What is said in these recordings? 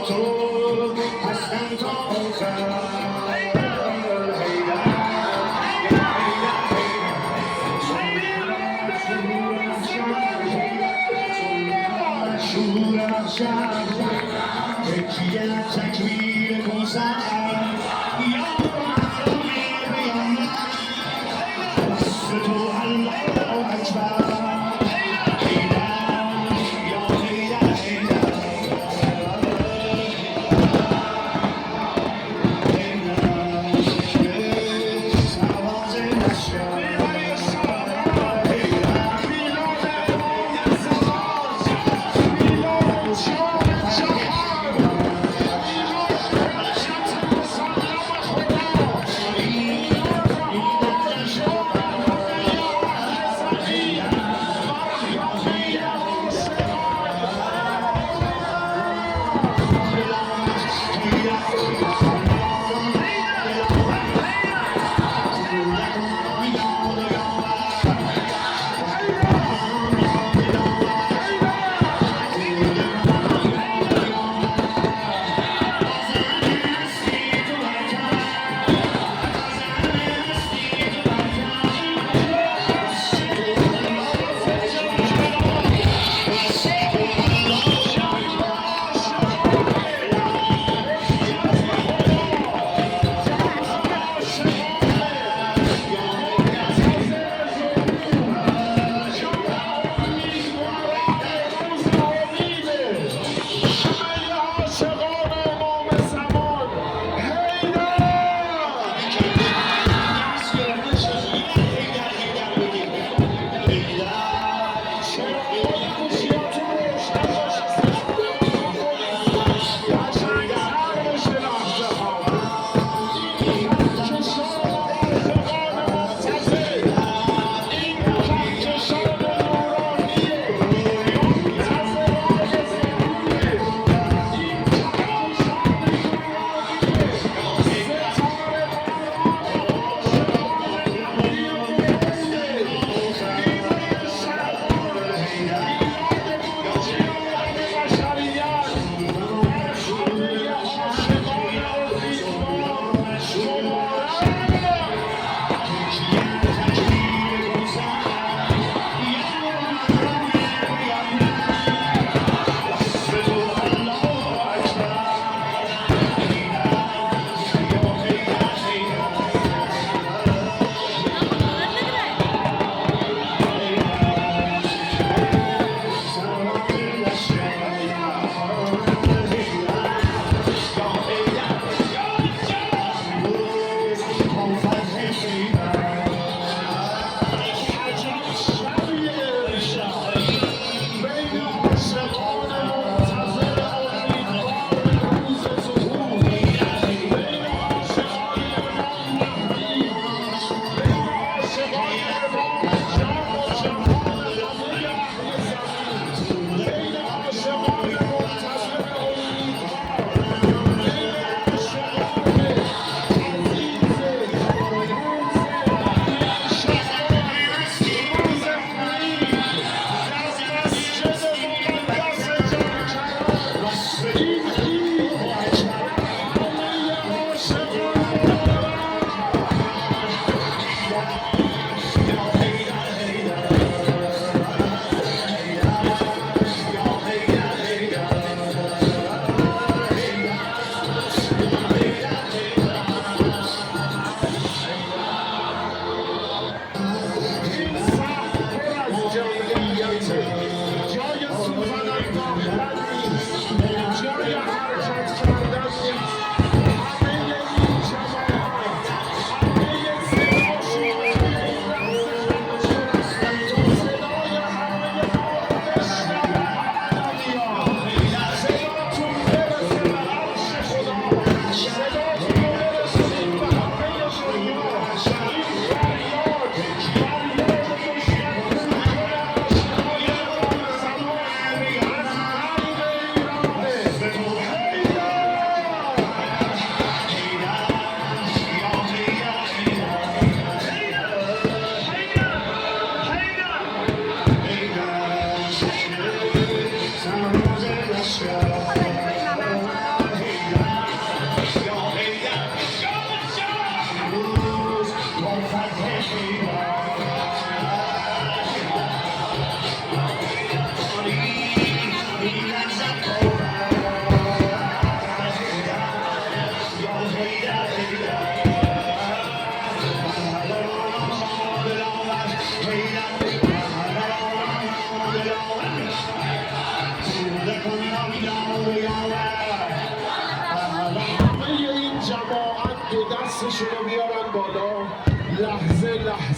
تو هستم تا آخر تکبیر کوسر تو الله اکبر جای سوزن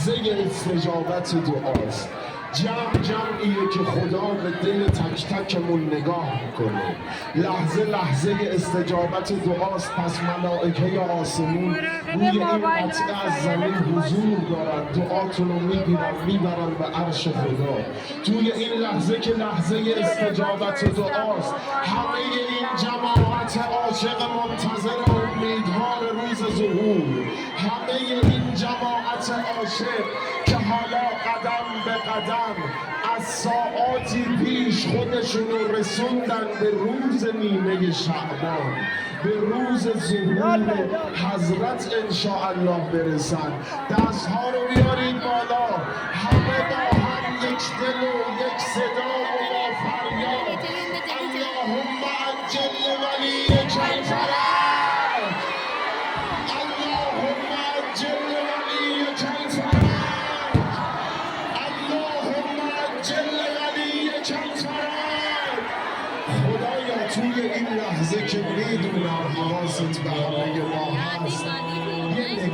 لحظه استجابت دعاست. جمعیه که خدا به دل تک تکمون نگاه میکنه. لحظه استجابت دعاست. پس ملائکه آسمون روی این قطعه از زمین حضور دارن، دعاتون رو میبرن به عرش خدا. توی این لحظه که لحظه استجابت دعاست، همه این جماعت عاشق منتظر امیدوار روز ظهور، همه این جماعت عاشق که حالا قدم به قدم از ساعاتی پیش خودشون رو رسوندن به روز نیمه شعبان، به روز ظهور حضرت انشاءالله برسن. دستها رو بیارید بالا، همه با هم یک دل و یک صدا و با فریاد اللهم عجل ولیک الفرج، اللهم عجل ولیک الفرج، اللهم عجل ولیک الفرج. خدایا توی این لحظه که میدونم حواست به همه